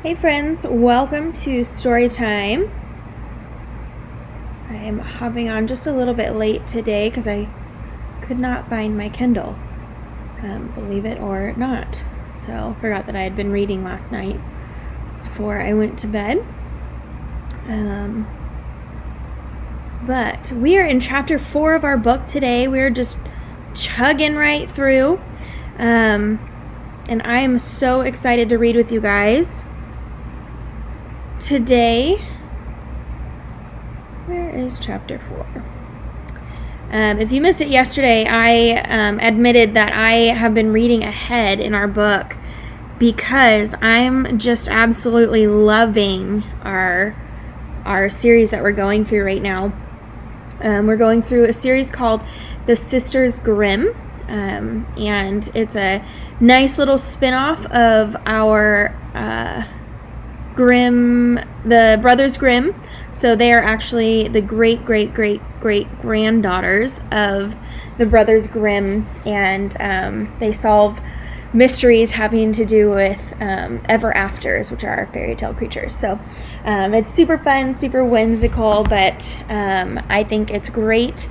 Hey friends, welcome to story time. I am hopping on just a little bit late today because I could not find my Kindle, believe it or not. So forgot that I had been reading last night before I went to bed. But we are in chapter 4 of our book today. We're just chugging right through. And I am so excited to read with you guys. Today, where is chapter 4? If you missed it yesterday, I admitted that I have been reading ahead in our book because I'm just absolutely loving our series that we're going through right now. We're going through a series called The Sisters Grimm, and it's a nice little spin-off of our the Brothers Grimm. So they are actually the great-great-great-great-granddaughters of the Brothers Grimm, and they solve mysteries having to do with ever afters, which are fairy tale creatures. So it's super fun, super whimsical, but I think it's great.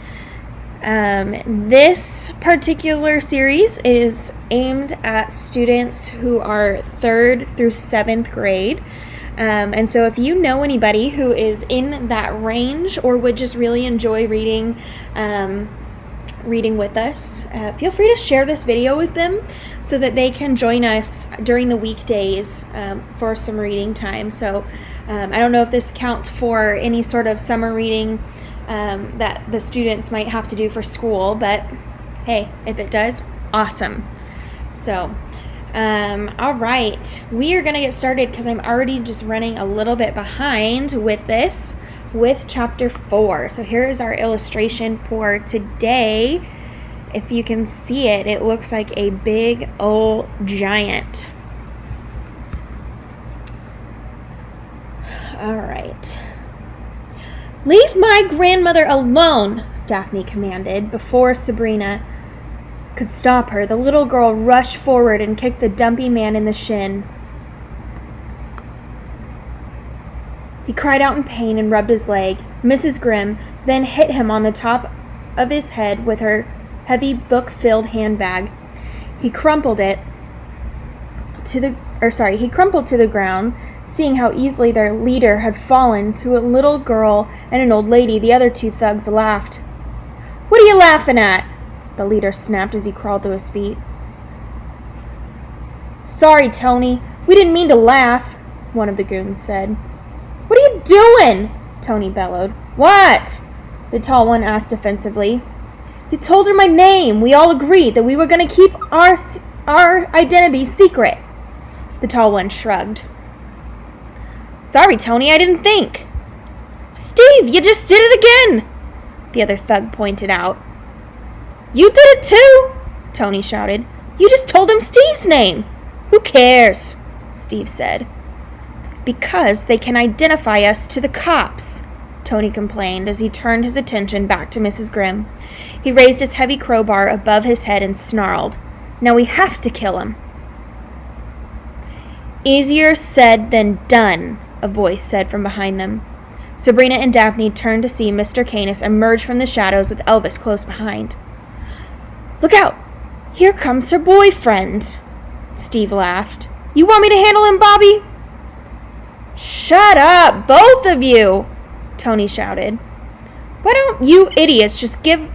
This particular series is aimed at students who are 3rd through 7th grade. And so if you know anybody who is in that range or would just really enjoy reading with us, feel free to share this video with them so that they can join us during the weekdays for some reading time. So I don't know if this counts for any sort of summer reading that the students might have to do for school, but hey, if it does, awesome. So all right, we are going to get started because I'm already just running a little bit behind with chapter 4. So here is our illustration for today. If you can see it, it looks like a big old giant. All right. "Leave my grandmother alone," Daphne commanded. Before Sabrina could stop her, the little girl rushed forward and kicked the dumpy man in the shin. He cried out in pain and rubbed his leg. Mrs. Grimm then hit him on the top of his head with her heavy book-filled handbag. He crumpled to the ground. Seeing how easily their leader had fallen to a little girl and an old lady, the other 2 thugs laughed. "What are you laughing at?" the leader snapped as he crawled to his feet. "Sorry, Tony. We didn't mean to laugh," one of the goons said. "What are you doing?" Tony bellowed. "What?" the tall one asked defensively. "You told her my name. We all agreed that we were going to keep our identity secret." The tall one shrugged. "Sorry, Tony, I didn't think." "Steve, you just did it again," the other thug pointed out. "You did it too," Tony shouted. "You just told him Steve's name." "Who cares?" Steve said. "Because they can identify us to the cops," Tony complained as he turned his attention back to Mrs. Grimm. He raised his heavy crowbar above his head and snarled, "Now we have to kill him." "Easier said than done," a voice said from behind them. Sabrina and Daphne turned to see Mr. Canis emerge from the shadows with Elvis close behind. "Look out! Here comes her boyfriend," Steve laughed. "You want me to handle him, Bobby?" "Shut up, both of you!" Tony shouted. Why don't you idiots just give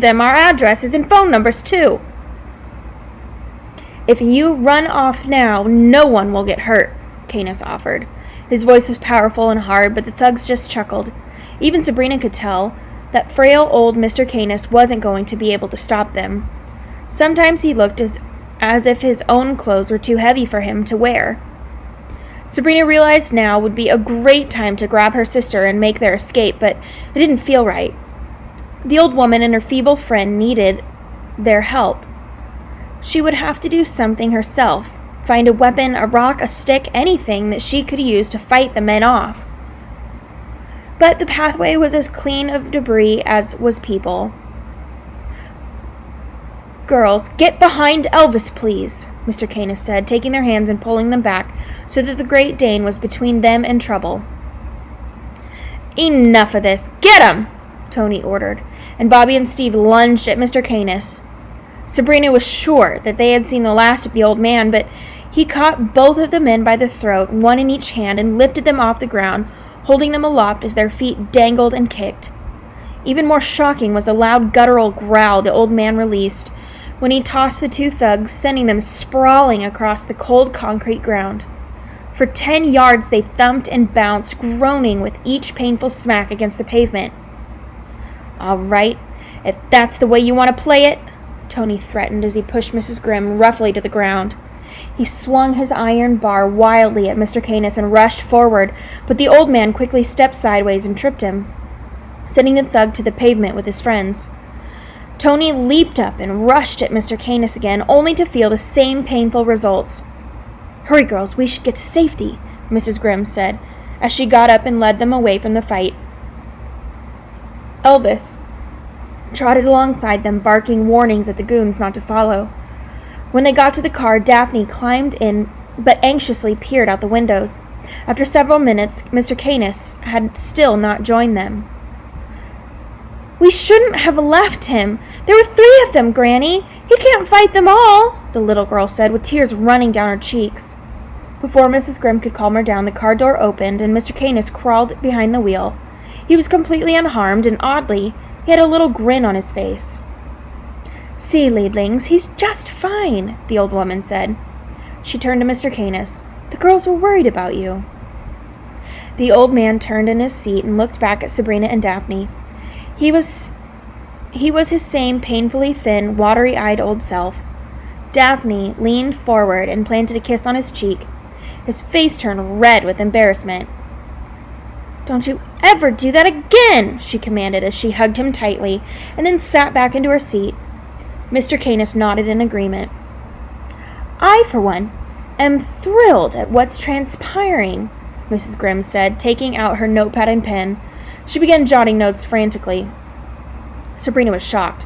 them our addresses and phone numbers too?" "If you run off now, no one will get hurt," Canis offered. His voice was powerful and hard, but the thugs just chuckled. Even Sabrina could tell that frail old Mr. Canis wasn't going to be able to stop them. Sometimes he looked as if his own clothes were too heavy for him to wear. Sabrina realized now would be a great time to grab her sister and make their escape, but it didn't feel right. The old woman and her feeble friend needed their help. She would have to do something herself, find a weapon, a rock, a stick, anything that she could use to fight the men off. But the pathway was as clean of debris as was people. Girls, get behind Elvis, please, Mr. Canis said, taking their hands and pulling them back so that the Great Dane was between them and trouble. Enough of this. Get 'em! Tony ordered, and Bobby and Steve lunged at Mr. Canis. Sabrina was sure that they had seen the last of the old man, but he caught both of the men by the throat, one in each hand, and lifted them off the ground, holding them aloft as their feet dangled and kicked. Even more shocking was the loud guttural growl the old man released when he tossed the two thugs, sending them sprawling across the cold concrete ground. For 10 yards they thumped and bounced, groaning with each painful smack against the pavement. All right, if that's the way you want to play it, Tony threatened as he pushed Mrs. Grimm roughly to the ground. He swung his iron bar wildly at Mr. Canis and rushed forward, but the old man quickly stepped sideways and tripped him, sending the thug to the pavement with his friends. Tony leaped up and rushed at Mr. Canis again, only to feel the same painful results. Hurry, girls, we should get to safety, Mrs. Grimm said, as she got up and led them away from the fight. Elvis trotted alongside them, barking warnings at the goons not to follow. When they got to the car, Daphne climbed in, but anxiously peered out the windows. After several minutes, Mr. Canis had still not joined them. We shouldn't have left him. There were 3 of them, Granny. He can't fight them all, the little girl said, with tears running down her cheeks. Before Mrs. Grimm could calm her down, the car door opened, and Mr. Canis crawled behind the wheel. He was completely unharmed, and oddly, he had a little grin on his face. See, Leadlings, he's just fine, the old woman said. She turned to Mr. Canis. The girls were worried about you. The old man turned in his seat and looked back at Sabrina and Daphne. He was his same painfully thin, watery-eyed old self. Daphne leaned forward and planted a kiss on his cheek. His face turned red with embarrassment. Don't you ever do that again, she commanded as she hugged him tightly and then sat back into her seat. Mr. Canis nodded in agreement. I, for one, am thrilled at what's transpiring, Mrs. Grimm said, taking out her notepad and pen. She began jotting notes frantically. Sabrina was shocked.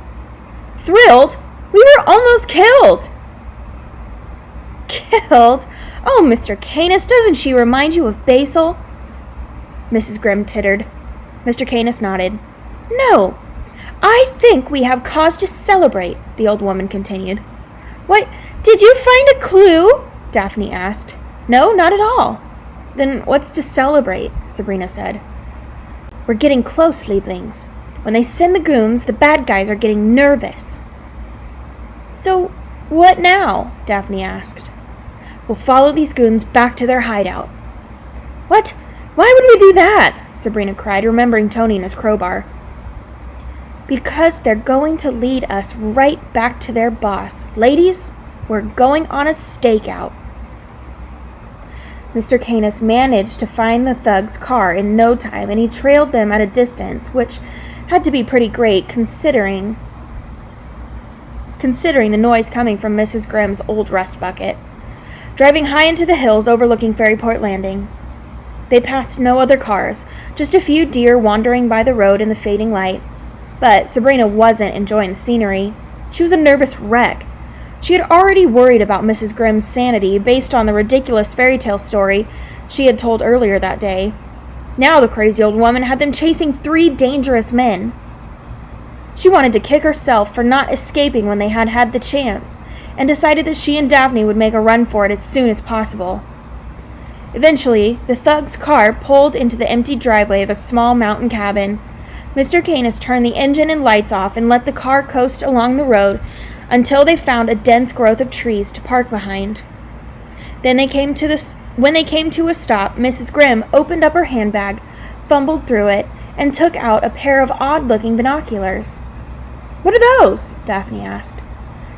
Thrilled? We were almost killed! Killed? Oh, Mr. Canis, doesn't she remind you of Basil? Mrs. Grimm tittered. Mr. Canis nodded. No, I think we have cause to celebrate, the old woman continued. What, did you find a clue? Daphne asked. No, not at all. Then what's to celebrate? Sabrina said. We're getting close, Lieblings. When they send the goons, the bad guys are getting nervous. So, what now? Daphne asked. We'll follow these goons back to their hideout. What? Why would we do that? Sabrina cried, remembering Tony and his crowbar. Because they're going to lead us right back to their boss. Ladies, we're going on a stakeout. Mr. Canis managed to find the thugs' car in no time, and he trailed them at a distance, which had to be pretty great considering the noise coming from Mrs. Grimm's old rust bucket. Driving high into the hills overlooking Ferryport Landing, they passed no other cars, just a few deer wandering by the road in the fading light. But Sabrina wasn't enjoying the scenery. She was a nervous wreck. She had already worried about Mrs. Grimm's sanity based on the ridiculous fairy tale story she had told earlier that day. Now the crazy old woman had them chasing 3 dangerous men. She wanted to kick herself for not escaping when they had the chance, and decided that she and Daphne would make a run for it as soon as possible. Eventually, the thug's car pulled into the empty driveway of a small mountain cabin. Mr. Canis turned the engine and lights off and let the car coast along the road until they found a dense growth of trees to park behind. When they came to a stop, Mrs. Grimm opened up her handbag, fumbled through it, and took out a pair of odd-looking binoculars. What are those? Daphne asked.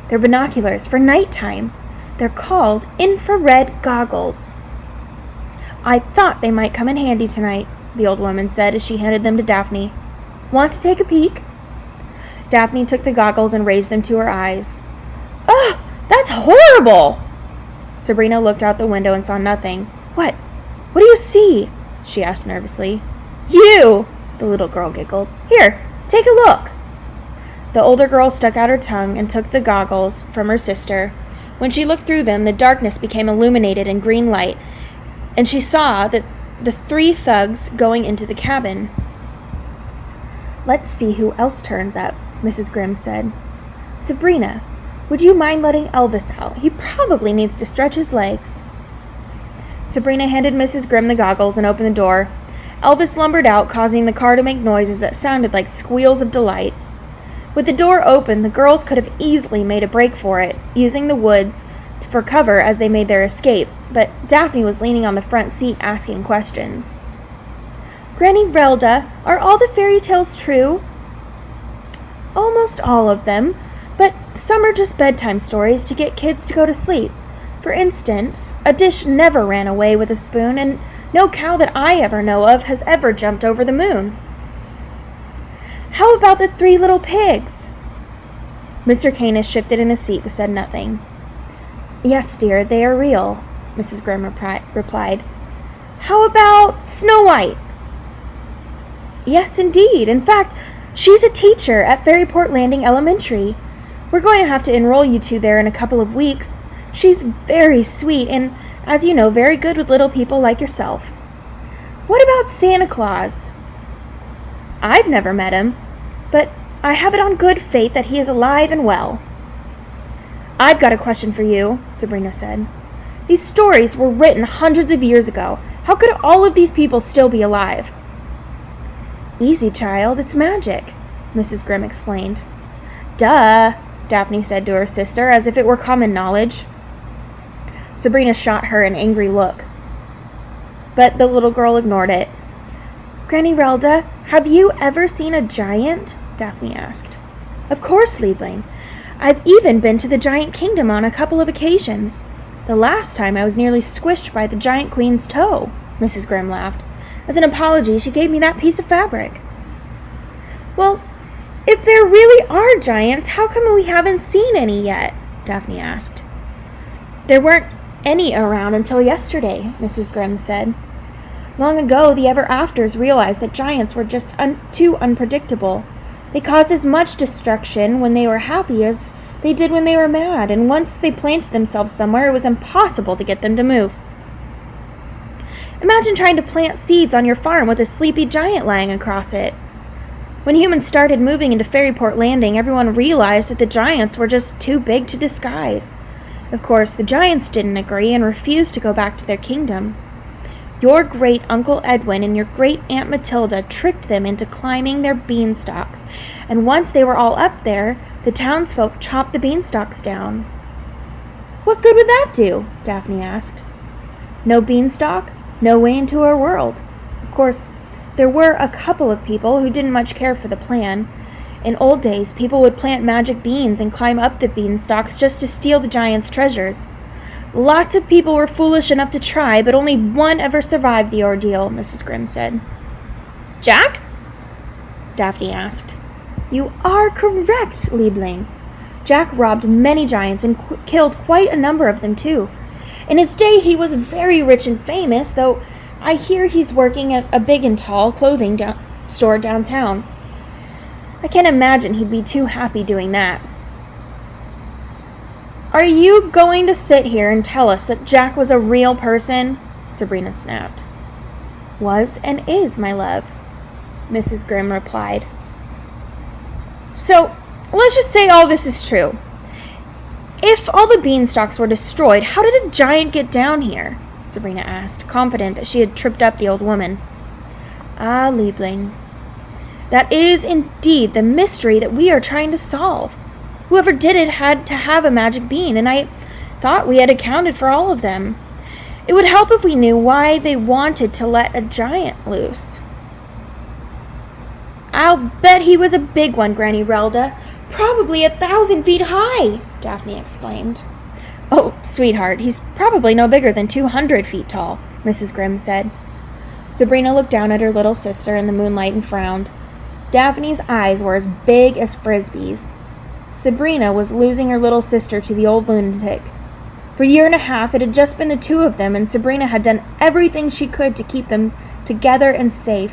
They're binoculars for nighttime. They're called infrared goggles. I thought they might come in handy tonight, the old woman said as she handed them to Daphne. Want to take a peek? Daphne took the goggles and raised them to her eyes. Ugh, that's horrible! Sabrina looked out the window and saw nothing. What? What do you see? She asked nervously. You! The little girl giggled. Here, take a look. The older girl stuck out her tongue and took the goggles from her sister. When she looked through them, the darkness became illuminated in green light, and she saw that the 3 thugs going into the cabin. "Let's see who else turns up," Mrs. Grimm said. "Sabrina, would you mind letting Elvis out? He probably needs to stretch his legs." Sabrina handed Mrs. Grimm the goggles and opened the door. Elvis lumbered out, causing the car to make noises that sounded like squeals of delight. With the door open, the girls could have easily made a break for it, using the woods for cover as they made their escape, but Daphne was leaning on the front seat asking questions. "Granny Relda, are all the fairy tales true?" "Almost all of them, but some are just bedtime stories to get kids to go to sleep. For instance, a dish never ran away with a spoon, and no cow that I ever know of has ever jumped over the moon." "How about the 3 little pigs?" Mr. Canis shifted in his seat but said nothing. "Yes, dear, they are real," Mrs. Grimm replied. "How about Snow White?" "Yes, indeed. In fact, she's a teacher at Fairyport Landing Elementary. We're going to have to enroll you 2 there in a couple of weeks. She's very sweet and, as you know, very good with little people like yourself." "What about Santa Claus?" "I've never met him, but I have it on good faith that he is alive and well." "I've got a question for you," Sabrina said. "These stories were written hundreds of years ago. How could all of these people still be alive?" "Easy, child, it's magic," Mrs. Grimm explained. "Duh," Daphne said to her sister, as if it were common knowledge. Sabrina shot her an angry look, but the little girl ignored it. "Granny Relda, have you ever seen a giant?" Daphne asked. "Of course, Liebling. I've even been to the Giant Kingdom on a couple of occasions. The last time I was nearly squished by the Giant Queen's toe," Mrs. Grimm laughed. "As an apology, she gave me that piece of fabric." "Well, if there really are giants, how come we haven't seen any yet?" Daphne asked. "There weren't any around until yesterday," Mrs. Grimm said. "Long ago, the Ever-Afters realized that giants were just too unpredictable. They caused as much destruction when they were happy as they did when they were mad, and once they planted themselves somewhere, it was impossible to get them to move. Imagine trying to plant seeds on your farm with a sleepy giant lying across it. When humans started moving into Fairyport Landing, everyone realized that the giants were just too big to disguise. Of course, the giants didn't agree and refused to go back to their kingdom. Your great-uncle Edwin and your great-aunt Matilda tricked them into climbing their beanstalks, and once they were all up there, the townsfolk chopped the beanstalks down." "What good would that do?" Daphne asked. "No beanstalk, no way into our world. Of course, there were a couple of people who didn't much care for the plan. In old days, people would plant magic beans and climb up the beanstalks just to steal the giant's treasures. Lots of people were foolish enough to try, but only one ever survived the ordeal," Mrs. Grimm said. "Jack?" Daphne asked. "You are correct, Liebling. Jack robbed many giants and killed quite a number of them, too. In his day, he was very rich and famous, though I hear he's working at a big and tall clothing store downtown. I can't imagine he'd be too happy doing that." "Are you going to sit here and tell us that Jack was a real person?" Sabrina snapped. "Was and is, my love," Mrs. Grimm replied. "So, let's just say all this is true. If all the beanstalks were destroyed, how did a giant get down here?" Sabrina asked, confident that she had tripped up the old woman. "Ah, Liebling, that is indeed the mystery that we are trying to solve. Whoever did it had to have a magic bean, and I thought we had accounted for all of them. It would help if we knew why they wanted to let a giant loose." "I'll bet he was a big one, Granny Relda. Probably 1,000 feet high," Daphne exclaimed. "Oh, sweetheart, he's probably no bigger than 200 feet tall," Mrs. Grimm said. Sabrina looked down at her little sister in the moonlight and frowned. Daphne's eyes were as big as frisbees. Sabrina was losing her little sister to the old lunatic. For a year and a half, it had just been the 2 of them, and Sabrina had done everything she could to keep them together and safe.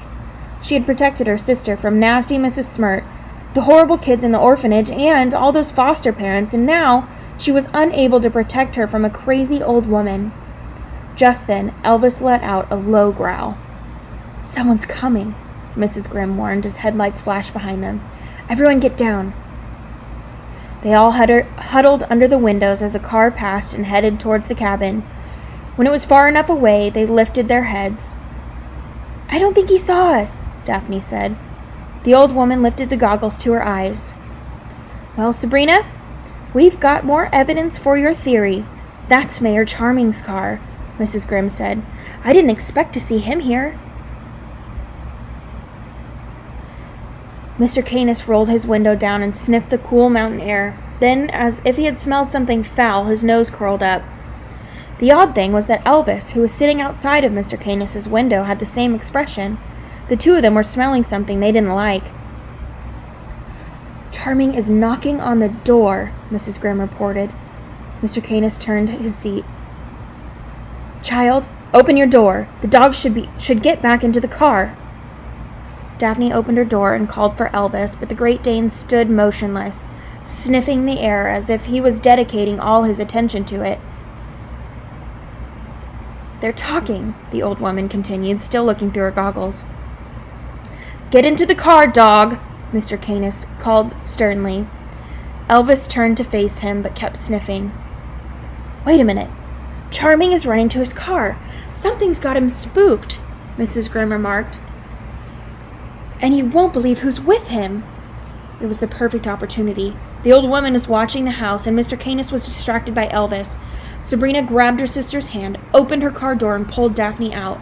She had protected her sister from nasty Mrs. Smirt, The horrible kids in the orphanage and all those foster parents, and now she was unable to protect her from a crazy old woman. Just then, Elvis let out a low growl. "Someone's coming," Mrs. Grimm warned as headlights flashed behind them. "Everyone get down." They all huddled under the windows as a car passed and headed towards the cabin. When it was far enough away, they lifted their heads. "I don't think he saw us," Daphne said. The old woman lifted the goggles to her eyes. "Well, Sabrina, we've got more evidence for your theory. That's Mayor Charming's car," Mrs. Grimm said. "I didn't expect to see him here." Mr. Canis rolled his window down and sniffed the cool mountain air. Then, as if he had smelled something foul, his nose curled up. The odd thing was that Elvis, who was sitting outside of Mr. Canis's window, had the same expression. The two of them were smelling something they didn't like. "Charming is knocking on the door," Mrs. Grimm reported. Mr. Canis turned his seat. "Child, open your door. The dog should get back into the car." Daphne opened her door and called for Elvis, but the Great Dane stood motionless, sniffing the air as if he was dedicating all his attention to it. "They're talking," the old woman continued, still looking through her goggles. "Get into the car, dog," Mr. Canis called sternly. Elvis turned to face him, but kept sniffing. "Wait a minute. Charming is running to his car. Something's got him spooked," Mrs. Grimm remarked. "And you won't believe who's with him." It was the perfect opportunity. The old woman was watching the house, and Mr. Canis was distracted by Elvis. Sabrina grabbed her sister's hand, opened her car door, and pulled Daphne out.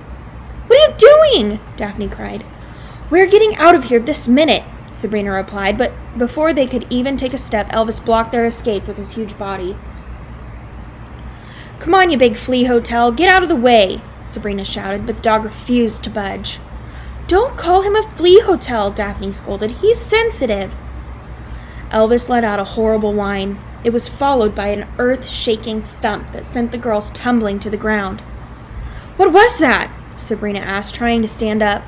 "What are you doing?" Daphne cried. "We're getting out of here this minute," Sabrina replied, but before they could even take a step, Elvis blocked their escape with his huge body. "Come on, you big flea hotel, get out of the way," Sabrina shouted, but the dog refused to budge. "Don't call him a flea hotel," Daphne scolded. "He's sensitive." Elvis let out a horrible whine. It was followed by an earth-shaking thump that sent the girls tumbling to the ground. "What was that?" Sabrina asked, trying to stand up.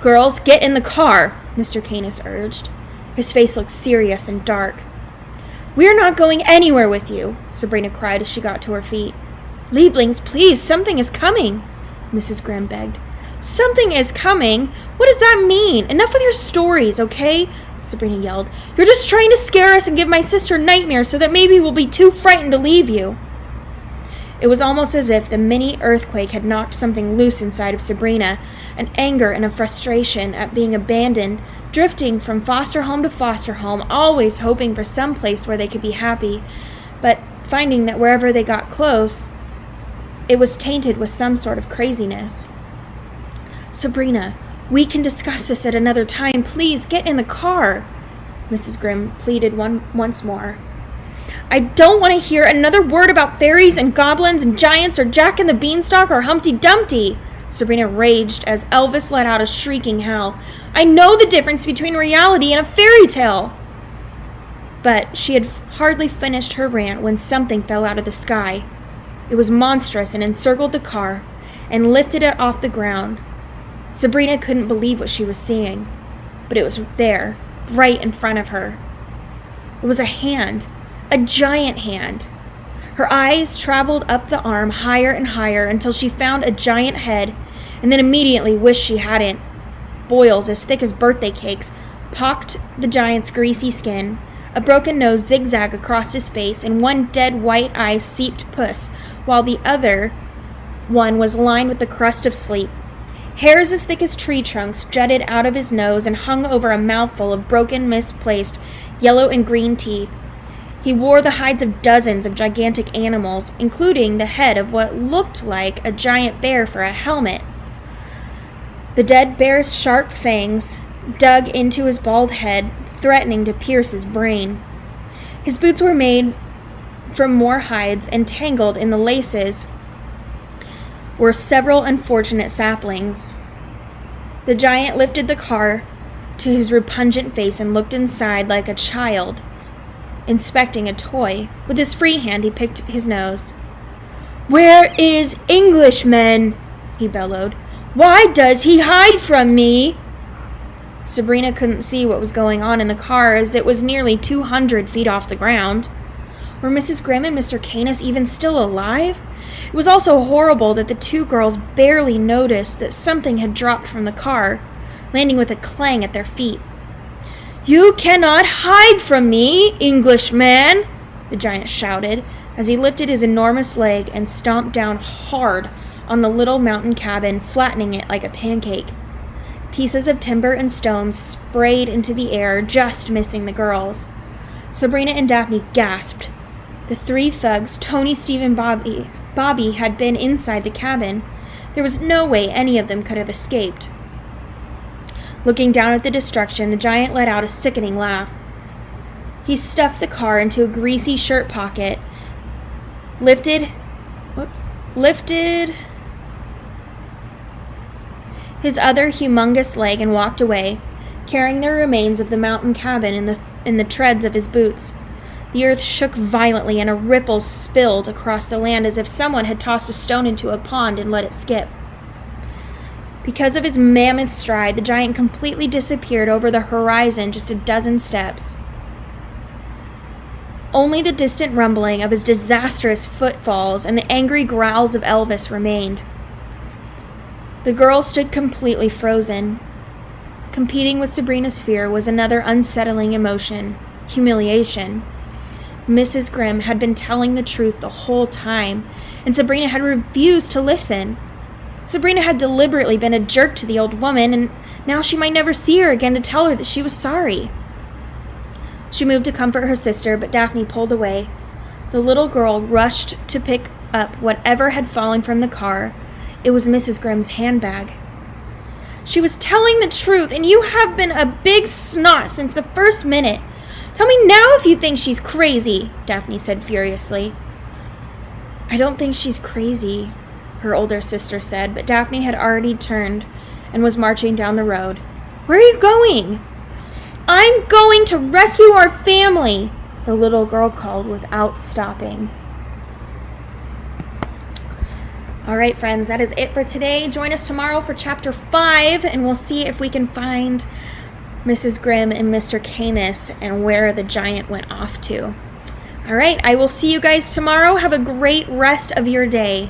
"Girls, get in the car," Mr. Canis urged. His face looked serious and dark. "We're not going anywhere with you," Sabrina cried as she got to her feet. "Lieblings, please, something is coming," Mrs. Grimm begged. "Something is coming? What does that mean? Enough with your stories, okay?" Sabrina yelled. "You're just trying to scare us and give my sister nightmares so that maybe we'll be too frightened to leave you." It was almost as if the mini earthquake had knocked something loose inside of Sabrina, an anger and a frustration at being abandoned, drifting from foster home to foster home, always hoping for some place where they could be happy, but finding that wherever they got close, it was tainted with some sort of craziness. "Sabrina, we can discuss this at another time. Please, get in the car," Mrs. Grimm pleaded once more. "I don't want to hear another word about fairies and goblins and giants or Jack and the Beanstalk or Humpty Dumpty," Sabrina raged as Elvis let out a shrieking howl. "I know the difference between reality and a fairy tale." But she had hardly finished her rant when something fell out of the sky. It was monstrous and encircled the car and lifted it off the ground. Sabrina couldn't believe what she was seeing, but it was there, right in front of her. It was a hand, a giant hand. Her eyes traveled up the arm higher and higher until she found a giant head, and then immediately wished she hadn't. Boils as thick as birthday cakes pocked the giant's greasy skin. A broken nose zigzagged across his face, and one dead white eye seeped pus, while the other one was lined with the crust of sleep. Hairs as thick as tree trunks jutted out of his nose and hung over a mouthful of broken, misplaced yellow and green teeth. He wore the hides of dozens of gigantic animals, including the head of what looked like a giant bear for a helmet. The dead bear's sharp fangs dug into his bald head, threatening to pierce his brain. His boots were made from more hides, and tangled in the laces were several unfortunate saplings. The giant lifted the car to his repugnant face and looked inside like a child inspecting a toy. With his free hand, he picked his nose. "Where is Englishman?" he bellowed. "Why does he hide from me?" Sabrina couldn't see what was going on in the car as it was nearly 200 feet off the ground. Were Mrs. Grimm and Mr. Canis even still alive? It was also horrible that the two girls barely noticed that something had dropped from the car, landing with a clang at their feet. "You cannot hide from me, Englishman!" the giant shouted as he lifted his enormous leg and stomped down hard on the little mountain cabin, flattening it like a pancake. Pieces of timber and stones sprayed into the air, just missing the girls. Sabrina and Daphne gasped. The three thugs, Tony, Steve, and Bobby, had been inside the cabin. There was no way any of them could have escaped. Looking down at the destruction, the giant let out a sickening laugh. He stuffed the car into a greasy shirt pocket, lifted his other humongous leg and walked away, carrying the remains of the mountain cabin in the treads of his boots. The earth shook violently and a ripple spilled across the land as if someone had tossed a stone into a pond and let it skip. Because of his mammoth stride, the giant completely disappeared over the horizon just a dozen steps. Only the distant rumbling of his disastrous footfalls and the angry growls of Elvis remained. The girls stood completely frozen. Competing with Sabrina's fear was another unsettling emotion: humiliation. Mrs. Grimm had been telling the truth the whole time, and Sabrina had refused to listen. Sabrina had deliberately been a jerk to the old woman, and now she might never see her again to tell her that she was sorry. She moved to comfort her sister, but Daphne pulled away. The little girl rushed to pick up whatever had fallen from the car. It was Mrs. Grimm's handbag. "She was telling the truth, and you have been a big snot since the first minute. Tell me now if you think she's crazy," Daphne said furiously. "I don't think she's crazy," her older sister said, but Daphne had already turned and was marching down the road. "Where are you going?" "I'm going to rescue our family," the little girl called without stopping. All right, friends, that is it for today. Join us tomorrow for Chapter 5, and we'll see if we can find Mrs. Grimm and Mr. Canis and where the giant went off to. All right, I will see you guys tomorrow. Have a great rest of your day.